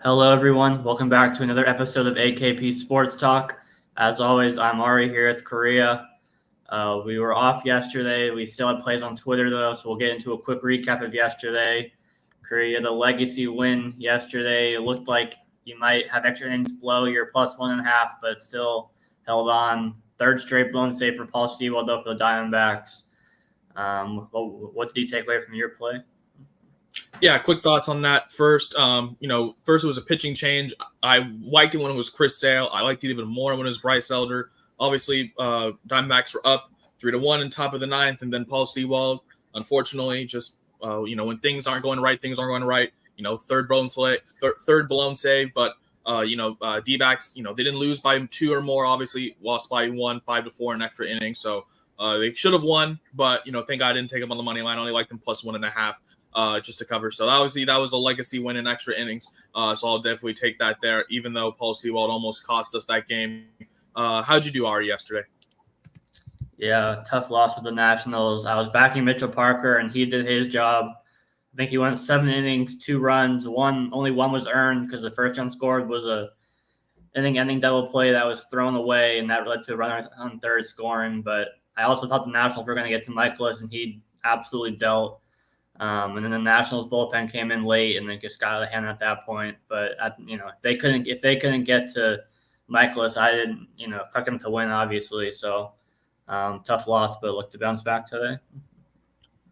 Hello, everyone. Welcome back to another episode of AKP Sports Talk. As always, I'm Ari here with Korea. We were off yesterday. We still had plays on Twitter, though, so we'll get into a quick recap of yesterday. Korea, the legacy win yesterday. It looked like you might have extra innings below your plus 1.5, but still held on. Third straight blown save for Paul Sewell, though, for the Diamondbacks. What did you take away from your play? Yeah, quick thoughts on that. First, first it was a pitching change. I liked it when it was Chris Sale. I liked it even more when it was Bryce Elder. Obviously, Diamondbacks were up 3-1 in top of the ninth, and then Paul Sewell, unfortunately, just when things aren't going right, things aren't going right. Third blown save, but D-backs, they didn't lose by 2 or more. Obviously, lost by 1, 5-4 in extra innings. So they should have won, but thank God I didn't take them on the money line. I only liked them plus 1.5. Just to cover. So obviously that was a legacy win in extra innings. So I'll definitely take that there, even though Paul Sewell almost cost us that game. How'd you do, Ari, yesterday? Yeah, tough loss with the Nationals. I was backing Mitchell Parker, and he did his job. I think he went 7 innings, 2 runs. Only one was earned because the first run scored was a inning-ending double play that was thrown away, and that led to a runner on third scoring. But I also thought the Nationals were going to get to Michaelis, and he absolutely dealt. And then the Nationals bullpen came in late, and then just got out of hand at that point. But if they couldn't get to Michaelis, I didn't expect them to win, obviously. So tough loss, but look to bounce back today.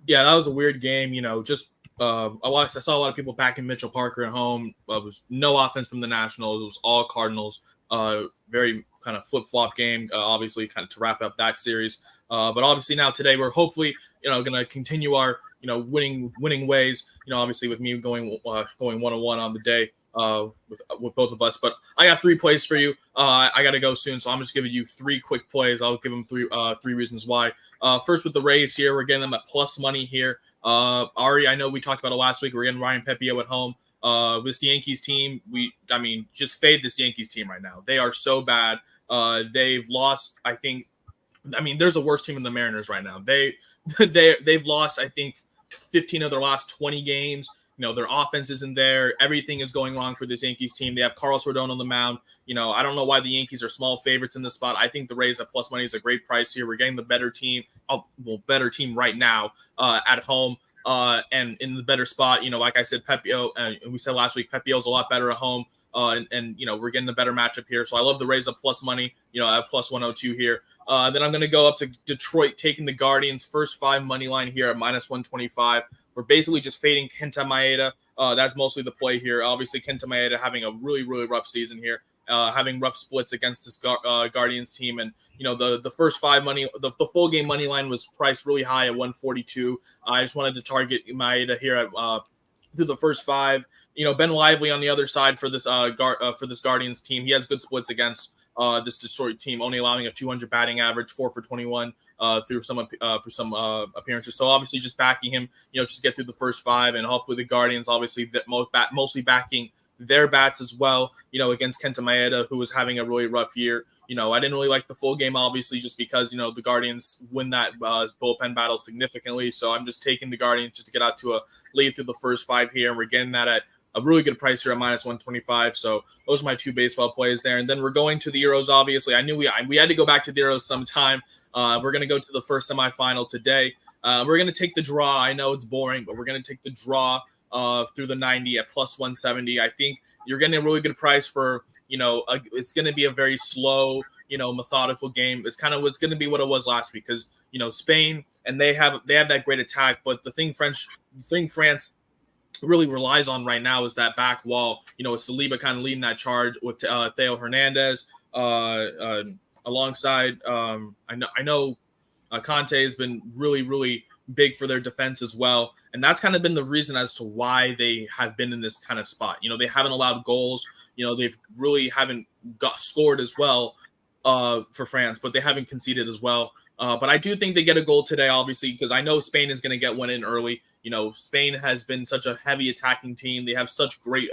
Yeah, that was a weird game. I saw a lot of people backing Mitchell Parker at home. It was no offense from the Nationals. It was all Cardinals. Very kind of flip-flop game, obviously, kind of to wrap up that series. But obviously now today we're hopefully going to continue our winning ways. Obviously with me going 1-1 on the day with both of us. But I got 3 plays for you. I got to go soon, so I'm just giving you 3 quick plays. I'll give them three reasons why. First with the Rays here, we're getting them at plus money here. Ari, I know we talked about it last week. We're getting Ryan Pepio at home. With the Yankees team, just fade this Yankees team right now. They are so bad. They've lost, there's a worse team than the Mariners right now. They've lost, I think, 15 of their last 20 games. Their offense isn't there. Everything is going wrong for this Yankees team. They have Carlos Rodon on the mound. I don't know why the Yankees are small favorites in this spot. I think the Rays at plus money is a great price here. We're getting the better team, better team right now at home. And in the better spot, like I said, Pepio, we said last week, Pepio's a lot better at home. And we're getting a better matchup here. So I love the Rays at plus money, at plus 102 here. Then I'm going to go up to Detroit, taking the Guardians first 5 money line here at minus 125. We're basically just fading Kenta Maeda. That's mostly the play here. Obviously, Kenta Maeda having a really, really rough season here, having rough splits against this Guardians team. And, the first 5 money, the full game money line was priced really high at 142. I just wanted to target Maeda here at through the first 5. Ben Lively on the other side for this Guardians team. He has good splits against this Detroit team, only allowing a 200 batting average, 4 for 21 through some appearances. So obviously, just backing him, just get through the first 5, and hopefully the Guardians, obviously mostly backing their bats as well. Against Kenta Maeda, who was having a really rough year. I didn't really like the full game, obviously, just because the Guardians win that bullpen battle significantly. So I'm just taking the Guardians just to get out to a lead through the first 5 here, and we're getting that at a really good price here at minus 125. So those are my 2 baseball plays there. And then we're going to the Euros, obviously. I knew we had to go back to the Euros sometime. We're going to go to the first semifinal today. We're going to take the draw. I know it's boring, but we're going to take the draw through the 90 at plus 170. I think you're getting a really good price for, it's going to be a very slow, methodical game. It's going to be what it was last week because, Spain, and they have that great attack. But the thing France really relies on right now is that back wall. It's Saliba kind of leading that charge with Theo Hernandez alongside. I know Conte has been really, really big for their defense as well, and that's kind of been the reason as to why they have been in this kind of spot. They haven't allowed goals. They've really haven't got scored as well for France, but they haven't conceded as well. But I do think they get a goal today, obviously, because I know Spain is going to get one in early. Spain has been such a heavy attacking team. They have such great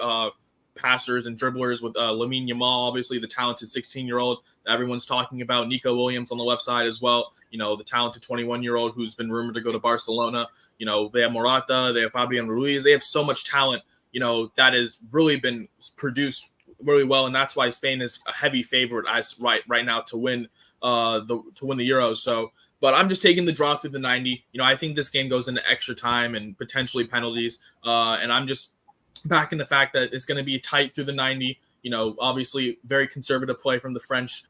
passers and dribblers with Lamine Yamal, obviously the talented 16-year-old that everyone's talking about. Nico Williams on the left side as well. The talented 21-year-old who's been rumored to go to Barcelona. They have Morata. They have Fabian Ruiz. They have so much talent. that has really been produced really well, and that's why Spain is a heavy favorite as right now to win the Euros. So, but I'm just taking the draw through the 90. I think this game goes into extra time and potentially penalties, and I'm just backing the fact that it's going to be tight through the 90. Obviously very conservative play from the French.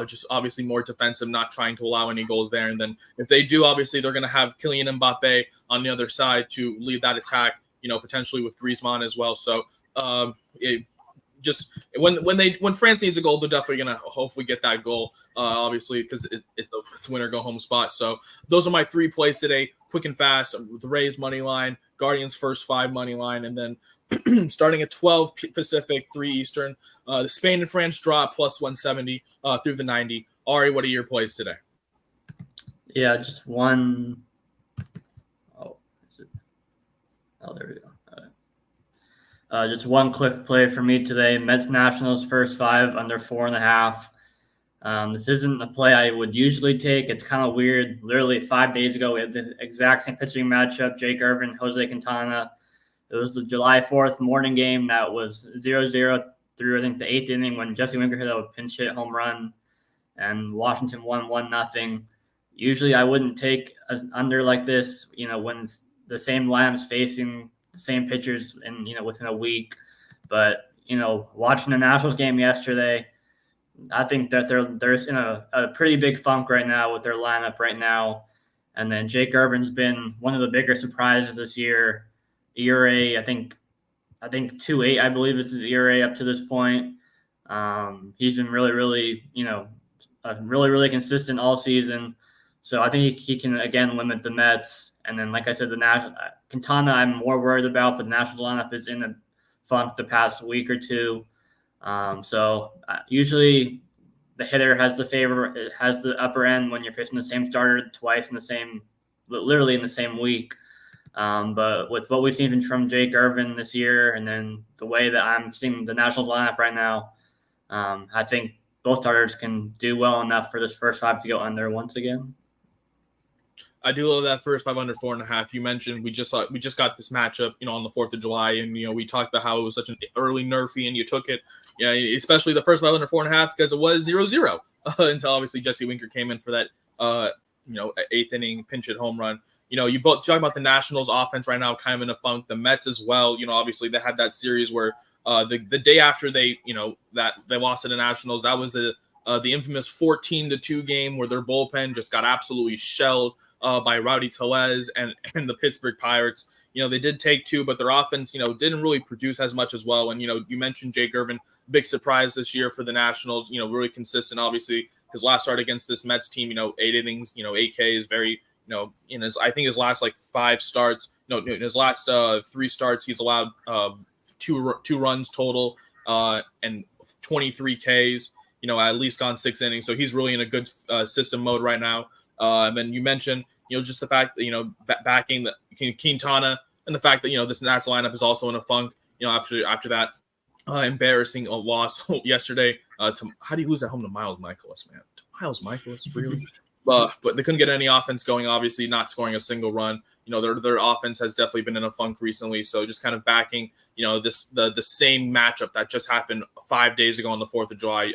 Just obviously more defensive, not trying to allow any goals there. And then if they do, obviously they're going to have Kylian Mbappe on the other side to lead that attack, potentially with Griezmann as well. So when France needs a goal, they're definitely going to hopefully get that goal, obviously, because it's winner go home spot. So those are my 3 plays today, quick and fast, the Rays money line, Guardians first 5 money line, and then starting at 12 Pacific, 3 Eastern, the Spain and France draw plus 170 through the 90. Ari, what are your plays today? Yeah, just one. Oh, there we go. Just one quick play for me today. Mets Nationals first 5 under 4.5. This isn't a play I would usually take. It's kind of weird. Literally 5 days ago, we had the exact same pitching matchup: Jake Irvin, Jose Quintana. It was the July 4th morning game that was 0-0 through, I think, the 8th inning when Jesse Winker hit a pinch hit home run and Washington won 1-0. Usually I wouldn't take an under like this, when the same lineup's facing the same pitchers and, within a week. But, watching the Nationals game yesterday, I think that they're in a pretty big funk right now with their lineup right now. And then Jake Irvin's been one of the bigger surprises this year. ERA, I think 2.8, I believe is his ERA up to this point. He's been really, really, really consistent all season. So I think he can again limit the Mets. And then, like I said, the Quintana I'm more worried about, but the Nationals lineup is in a funk the past week or two. So usually the hitter has the upper end when you're facing the same starter twice literally in the same week. But with what we've seen from Jake Irvin this year, and then the way that I'm seeing the Nationals lineup right now, I think both starters can do well enough for this first 5 to go under once again. I do love that first 5 under 4.5. You mentioned we just got this matchup, on the 4th of July, and we talked about how it was such an early nerfy, and you took it, especially the first 5 under 4.5 because it was 0-0 until obviously Jesse Winker came in for that 8th inning pinch hit home run. You both talk about the Nationals offense right now, kind of in a funk. The Mets as well. Obviously they had that series where the day after they lost to the Nationals, that was the infamous 14-2 game where their bullpen just got absolutely shelled by Rowdy Tellez and the Pittsburgh Pirates. They did take 2, but their offense, didn't really produce as much as well. And, you mentioned Jake Irvin, big surprise this year for the Nationals, really consistent. Obviously, his last start against this Mets team, 8 innings, 8 Ks, very, I think his last 5 starts, in his last 3 starts, he's allowed 2 runs total and 23 Ks, at least gone 6 innings. So he's really in a good system mode right now. And then you mentioned, just the fact that, backing the Quintana and the fact that, this Nats lineup is also in a funk, after that embarrassing loss yesterday to how do you lose at home to Miles Michaelis, man? Miles Michaelis, really? But they couldn't get any offense going, obviously not scoring a single run. Their offense has definitely been in a funk recently. So just kind of backing, the same matchup that just happened 5 days ago on the 4th of July.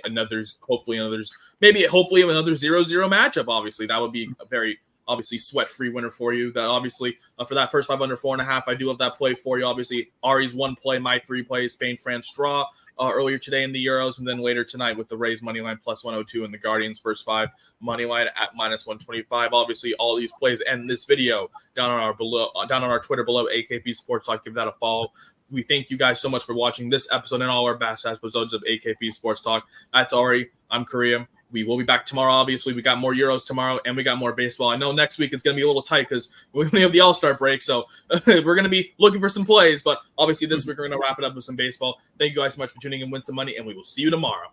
Hopefully another 0-0 matchup. Obviously, that would be a very obviously sweat-free winner for you. That obviously for that first 5 under 4.5, I do have that play for you. Obviously, Ari's 1 play, my 3 plays, Spain, France draw earlier today in the Euros, and then later tonight with the Rays money line plus 102 and the Guardians first 5 money line at minus 125. Obviously, all these plays and this video down on our Twitter below, AKP Sports Talk. Give that a follow. We thank you guys so much for watching this episode and all our past episodes of AKP Sports Talk. That's Ari. I'm Kareem. We will be back tomorrow. Obviously, we got more Euros tomorrow, and we got more baseball. I know next week it's going to be a little tight because we only have the All-Star break, so we're going to be looking for some plays. But obviously, this week we're going to wrap it up with some baseball. Thank you guys so much for tuning in. Win some money, and we will see you tomorrow.